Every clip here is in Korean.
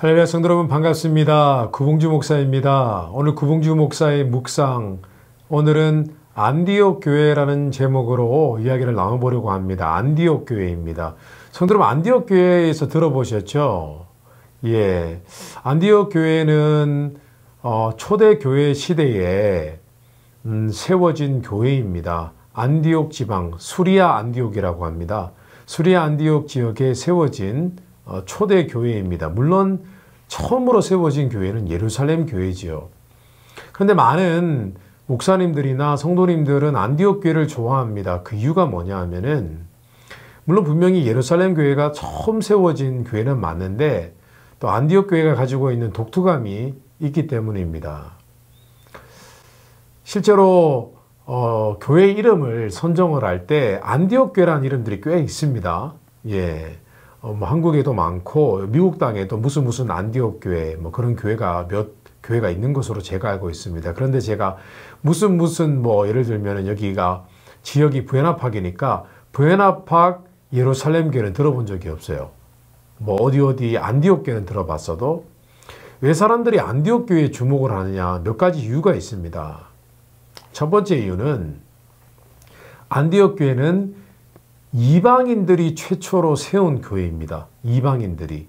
할렐루야 성도 여러분 반갑습니다. 구봉주 목사입니다. 오늘 구봉주 목사의 묵상, 오늘은 안디옥 교회라는 제목으로 이야기를 나눠보려고 합니다. 안디옥 교회입니다. 성도 여러분, 안디옥 교회에서 들어보셨죠? 예, 안디옥 교회는 초대교회 시대에 세워진 교회입니다. 안디옥 지방, 수리아 안디옥이라고 합니다. 수리아 안디옥 지역에 세워진 초대 교회입니다. 물론 처음으로 세워진 교회는 예루살렘 교회지요. 그런데 많은 목사님들이나 성도님들은 안디옥 교회를 좋아합니다. 그 이유가 뭐냐 하면은, 물론 분명히 예루살렘 교회가 처음 세워진 교회는 맞는데 또 안디옥 교회가 가지고 있는 독특함이 있기 때문입니다. 실제로 교회 이름을 선정을 할 때 안디옥 교회라는 이름들이 꽤 있습니다. 예. 한국에도 많고 미국 땅에도 무슨 안디옥 교회 그런 교회가 몇 교회가 있는 것으로 제가 알고 있습니다. 그런데 제가 무슨 예를 들면 여기가 지역이 부에나팍이니까 부에나팍 예루살렘 교회는 들어본 적이 없어요. 어디 안디옥 교회는 들어봤어도 왜 사람들이 안디옥 교회에 주목을 하느냐, 몇 가지 이유가 있습니다. 첫 번째 이유는 안디옥 교회는 이방인들이 최초로 세운 교회입니다. 이방인들이.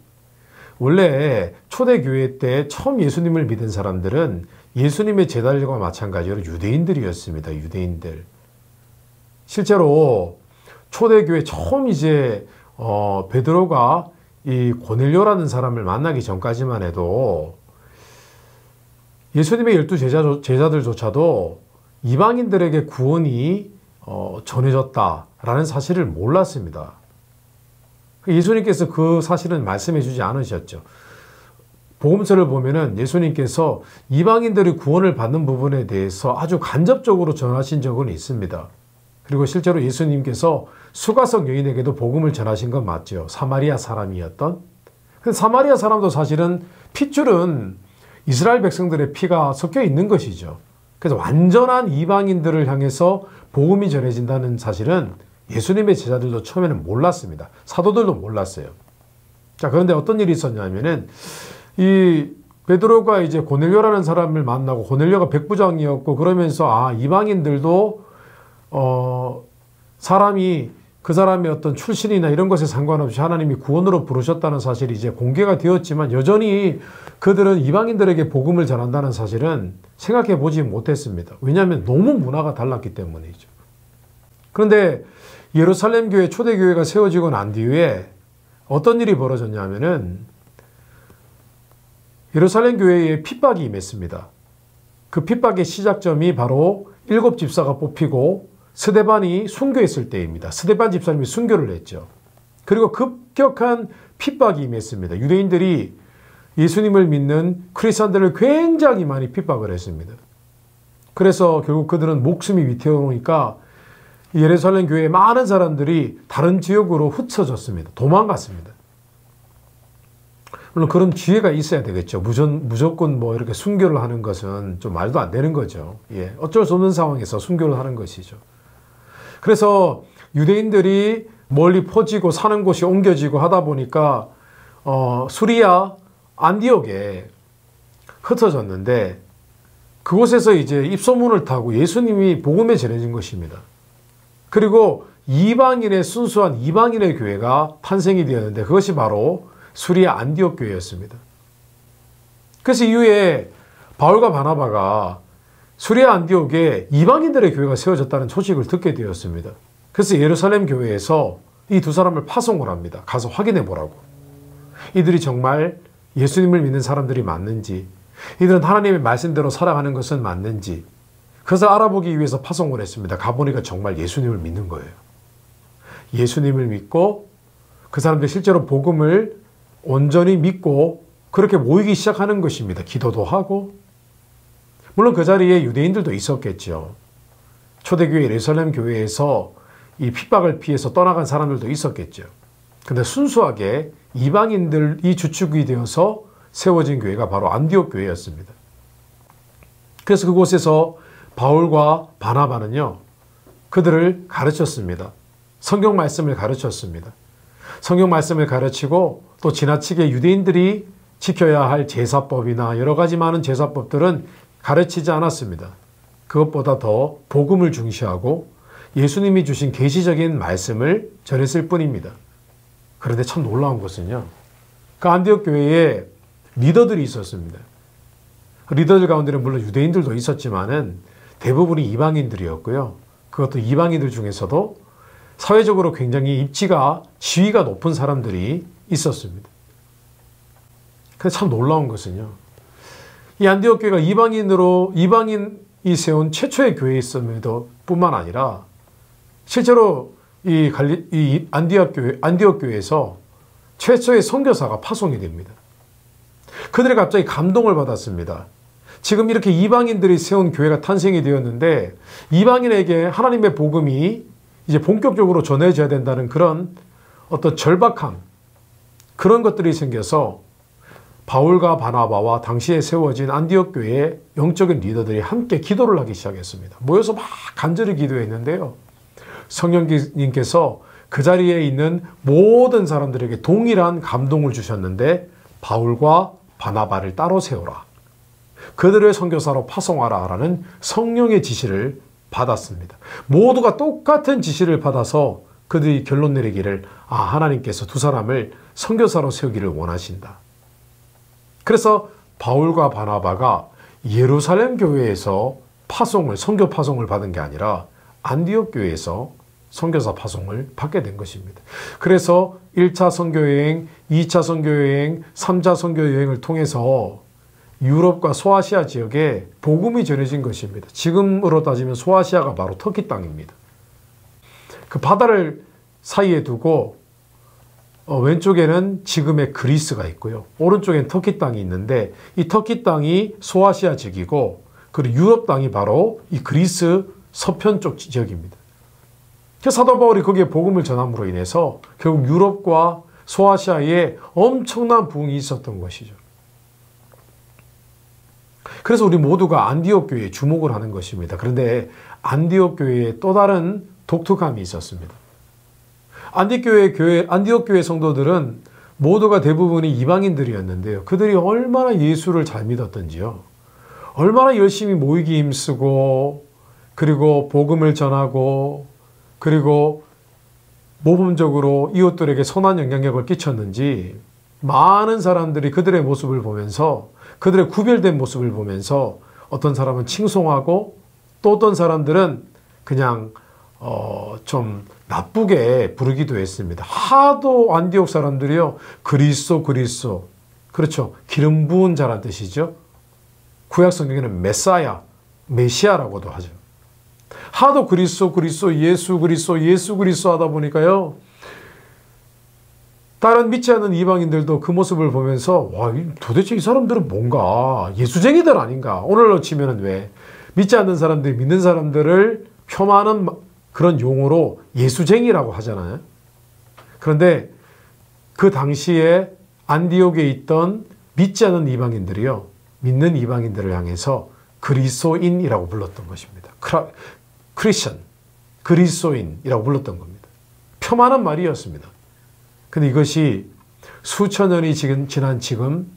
원래 초대교회 때 처음 예수님을 믿은 사람들은 예수님의 제자들과 마찬가지로 유대인들이었습니다. 유대인들. 실제로 초대교회 처음 베드로가 이 고넬료라는 사람을 만나기 전까지만 해도 예수님의 12 제자들조차도 이방인들에게 구원이 전해졌다라는 사실을 몰랐습니다. 예수님께서 그 사실은 말씀해 주지 않으셨죠. 복음서를 보면은 예수님께서 이방인들이 구원을 받는 부분에 대해서 아주 간접적으로 전하신 적은 있습니다. 그리고 실제로 예수님께서 수가성 여인에게도 복음을 전하신 건 맞죠. 사마리아 사람이었던. 사마리아 사람도 사실은 핏줄은 이스라엘 백성들의 피가 섞여 있는 것이죠. 그래서 완전한 이방인들을 향해서 복음이 전해진다는 사실은 예수님의 제자들도 처음에는 몰랐습니다. 사도들도 몰랐어요. 자, 그런데 어떤 일이 있었냐면은 이 베드로가 고넬료라는 사람을 만나고, 고넬료가 백부장이었고, 그러면서 이방인들도 그 사람의 어떤 출신이나 이런 것에 상관없이 하나님이 구원으로 부르셨다는 사실이 공개가 되었지만, 여전히 그들은 이방인들에게 복음을 전한다는 사실은 생각해 보지 못했습니다. 왜냐하면 너무 문화가 달랐기 때문이죠. 그런데 예루살렘 교회, 초대교회가 세워지고 난 뒤에 어떤 일이 벌어졌냐면은 예루살렘 교회에 핍박이 임했습니다. 그 핍박의 시작점이 바로 7 집사가 뽑히고 스데반이 순교했을 때입니다. 스데반 집사님이 순교를 했죠. 그리고 급격한 핍박이 임했습니다. 유대인들이 예수님을 믿는 크리스찬들을 굉장히 많이 핍박을 했습니다. 그래서 결국 그들은 목숨이 위태로우니까 예루살렘 교회의 많은 사람들이 다른 지역으로 흩어졌습니다. 도망갔습니다. 물론 그런 기회가 있어야 되겠죠. 무조건 이렇게 순교를 하는 것은 좀 말도 안 되는 거죠. 예, 어쩔 수 없는 상황에서 순교를 하는 것이죠. 그래서 유대인들이 멀리 퍼지고 사는 곳이 옮겨지고 하다 보니까 수리아 안디옥에 흩어졌는데, 그곳에서 입소문을 타고 예수님이 복음에 전해진 것입니다. 그리고 순수한 이방인의 교회가 탄생이 되었는데, 그것이 바로 수리아 안디옥 교회였습니다. 그래서 이후에 바울과 바나바가 수리아 안디옥에 이방인들의 교회가 세워졌다는 소식을 듣게 되었습니다. 그래서 예루살렘 교회에서 이 두 사람을 파송을 합니다. 가서 확인해 보라고. 이들이 정말 예수님을 믿는 사람들이 맞는지, 이들은 하나님의 말씀대로 살아가는 것은 맞는지, 그것을 알아보기 위해서 파송을 했습니다. 가보니까 정말 예수님을 믿는 거예요. 예수님을 믿고 그 사람들이 실제로 복음을 온전히 믿고 그렇게 모이기 시작하는 것입니다. 기도도 하고. 물론 그 자리에 유대인들도 있었겠죠. 초대교회 예루살렘 교회에서 이 핍박을 피해서 떠나간 사람들도 있었겠죠. 근데 순수하게 이방인들이 주축이 되어서 세워진 교회가 바로 안디옥 교회였습니다. 그래서 그곳에서 바울과 바나바는요, 그들을 가르쳤습니다. 성경 말씀을 가르쳤습니다. 성경 말씀을 가르치고 또 지나치게 유대인들이 지켜야 할 제사법이나 여러 가지 많은 제사법들은 가르치지 않았습니다. 그것보다 더 복음을 중시하고 예수님이 주신 계시적인 말씀을 전했을 뿐입니다. 그런데 참 놀라운 것은요, 그 안디옥 교회에 리더들이 있었습니다. 리더들 가운데는 물론 유대인들도 있었지만은 대부분이 이방인들이었고요. 그것도 이방인들 중에서도 사회적으로 굉장히 입지가, 지위가 높은 사람들이 있었습니다. 근데 참 놀라운 것은요, 이 안디옥 교회가 이방인이 세운 최초의 교회였음에도 뿐만 아니라 실제로 이 안디옥 교회에서 최초의 선교사가 파송이 됩니다. 그들이 갑자기 감동을 받았습니다. 지금 이렇게 이방인들이 세운 교회가 탄생이 되었는데 이방인에게 하나님의 복음이 이제 본격적으로 전해져야 된다는 그런 어떤 절박함, 그런 것들이 생겨서 바울과 바나바와 당시에 세워진 안디옥 교회의 영적인 리더들이 함께 기도를 하기 시작했습니다. 모여서 막 간절히 기도했는데요, 성령님께서 그 자리에 있는 모든 사람들에게 동일한 감동을 주셨는데 바울과 바나바를 따로 세우라, 그들을 선교사로 파송하라 라는 성령의 지시를 받았습니다. 모두가 똑같은 지시를 받아서 그들이 결론 내리기를, 하나님께서 두 사람을 선교사로 세우기를 원하신다. 그래서 바울과 바나바가 예루살렘 교회에서 선교 파송을 받은 게 아니라 안디옥 교회에서 선교사 파송을 받게 된 것입니다. 그래서 1차 선교여행, 2차 선교여행, 3차 선교여행을 통해서 유럽과 소아시아 지역에 복음이 전해진 것입니다. 지금으로 따지면 소아시아가 바로 터키 땅입니다. 그 바다를 사이에 두고 왼쪽에는 지금의 그리스가 있고요, 오른쪽엔 터키 땅이 있는데 이 터키 땅이 소아시아 지역이고, 그리고 유럽 땅이 바로 이 그리스 서편 쪽 지역입니다. 사도 바울이 거기에 복음을 전함으로 인해서 결국 유럽과 소아시아에 엄청난 부흥이 있었던 것이죠. 그래서 우리 모두가 안디옥 교회에 주목을 하는 것입니다. 그런데 안디옥 교회에 또 다른 독특함이 있었습니다. 안디옥 교회 성도들은 모두가 대부분이 이방인들이었는데요, 그들이 얼마나 예수를 잘 믿었던지요, 얼마나 열심히 모이기 힘쓰고, 그리고 복음을 전하고, 그리고 모범적으로 이웃들에게 선한 영향력을 끼쳤는지 많은 사람들이 그들의 모습을 보면서, 그들의 구별된 모습을 보면서 어떤 사람은 칭송하고 또 어떤 사람들은 그냥 좀 나쁘게 부르기도 했습니다. 하도 안디옥 사람들이요, 그리스도, 그렇죠, 기름 부은 자란 뜻이죠. 구약 성경에는 메시아라고도 하죠. 하도 그리스도, 예수 그리스도 하다 보니까요, 다른 믿지 않는 이방인들도 그 모습을 보면서 도대체 이 사람들은 뭔가 예수쟁이들 아닌가. 오늘로 치면은 왜 믿지 않는 사람들이 믿는 사람들을 폄하하는 그런 용어로 예수쟁이라고 하잖아요. 그런데 그 당시에 안디옥에 있던 믿지 않는 이방인들이요, 믿는 이방인들을 향해서 그리스도인이라고 불렀던 것입니다. 크리스천, 그리스도인이라고 불렀던 겁니다. 폄하하는 말이었습니다. 근데 이것이 수천 년이 지난 지금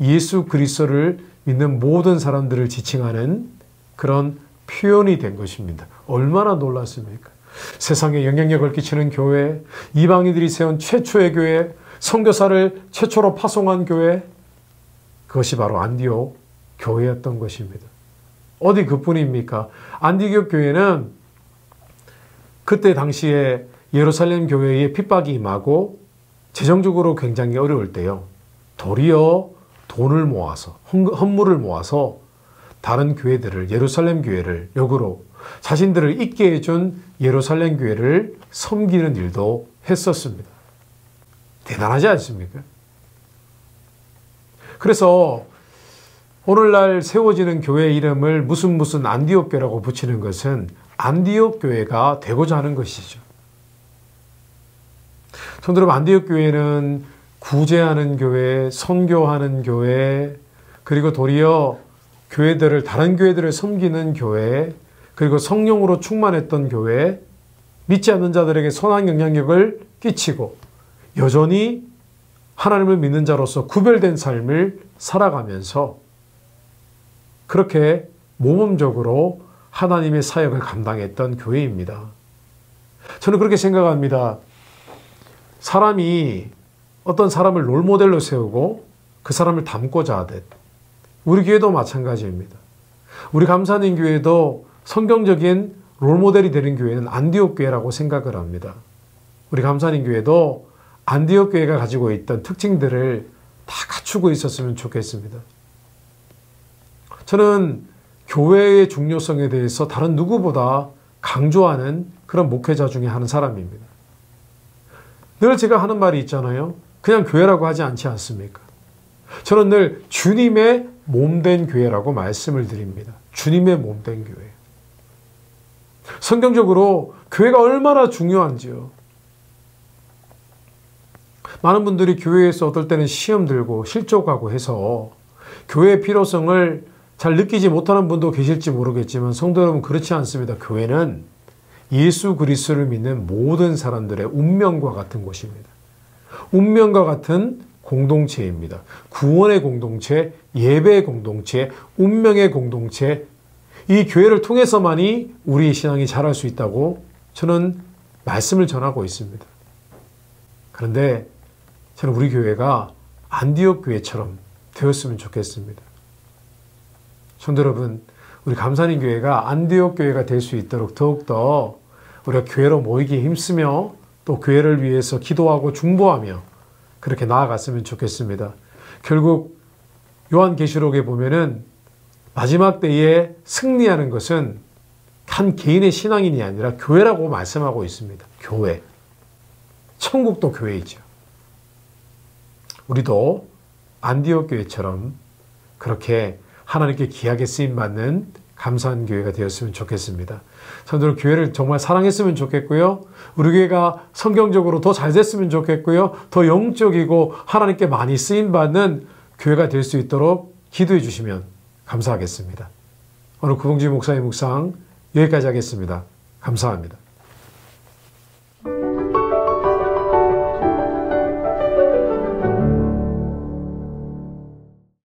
예수 그리스도를 믿는 모든 사람들을 지칭하는 그런 표현이 된 것입니다. 얼마나 놀랐습니까? 세상에 영향력을 끼치는 교회, 이방인들이 세운 최초의 교회, 선교사를 최초로 파송한 교회, 그것이 바로 안디옥 교회였던 것입니다. 어디 그뿐입니까? 안디옥 교회는 그때 당시에 예루살렘 교회에 핍박이 임하고 재정적으로 굉장히 어려울 때요, 도리어 돈을 모아서, 헌물을 모아서 다른 교회들을, 예루살렘 교회를 역으로 자신들을 있게 해준 예루살렘 교회를 섬기는 일도 했었습니다. 대단하지 않습니까? 그래서 오늘날 세워지는 교회 이름을 무슨 안디옥 교회라고 붙이는 것은 안디옥 교회가 되고자 하는 것이죠. 성도 여러분, 안디옥 교회는 구제하는 교회, 선교하는 교회, 그리고 도리어 다른 교회들을 섬기는 교회, 그리고 성령으로 충만했던 교회, 믿지 않는 자들에게 선한 영향력을 끼치고 여전히 하나님을 믿는 자로서 구별된 삶을 살아가면서 그렇게 모범적으로 하나님의 사역을 감당했던 교회입니다. 저는 그렇게 생각합니다. 사람이 어떤 사람을 롤모델로 세우고 그 사람을 닮고자 하듯 우리 교회도 마찬가지입니다. 우리 감사님 교회도 성경적인 롤모델이 되는 교회는 안디옥 교회라고 생각을 합니다. 우리 감사님 교회도 안디옥 교회가 가지고 있던 특징들을 다 갖추고 있었으면 좋겠습니다. 저는 교회의 중요성에 대해서 다른 누구보다 강조하는 그런 목회자 중에 한 사람입니다. 늘 제가 하는 말이 있잖아요. 그냥 교회라고 하지 않지 않습니까? 저는 늘 주님의 몸된 교회라고 말씀을 드립니다. 주님의 몸된 교회. 성경적으로 교회가 얼마나 중요한지요. 많은 분들이 교회에서 어떨 때는 시험 들고 실족하고 해서 교회의 필요성을 잘 느끼지 못하는 분도 계실지 모르겠지만 성도 여러분, 그렇지 않습니다. 교회는 예수 그리스도를 믿는 모든 사람들의 운명과 같은 곳입니다. 운명과 같은 공동체입니다. 구원의 공동체, 예배의 공동체, 운명의 공동체, 이 교회를 통해서만이 우리의 신앙이 자랄 수 있다고 저는 말씀을 전하고 있습니다. 그런데 저는 우리 교회가 안디옥 교회처럼 되었으면 좋겠습니다. 성도 여러분, 우리 감사님 교회가 안디옥 교회가 될 수 있도록 더욱더 우리가 교회로 모이기에 힘쓰며 또 교회를 위해서 기도하고 중보하며 그렇게 나아갔으면 좋겠습니다. 결국 요한계시록에 보면은 마지막 때에 승리하는 것은 한 개인의 신앙인이 아니라 교회라고 말씀하고 있습니다. 교회. 천국도 교회이죠. 우리도 안디옥 교회처럼 그렇게 하나님께 귀하게 쓰임받는 감사한 교회가 되었으면 좋겠습니다. 저는 교회를 정말 사랑했으면 좋겠고요. 우리 교회가 성경적으로 더 잘 됐으면 좋겠고요. 더 영적이고 하나님께 많이 쓰임받는 교회가 될 수 있도록 기도해 주시면 감사하겠습니다. 오늘 구봉지 목사의 묵상 여기까지 하겠습니다. 감사합니다.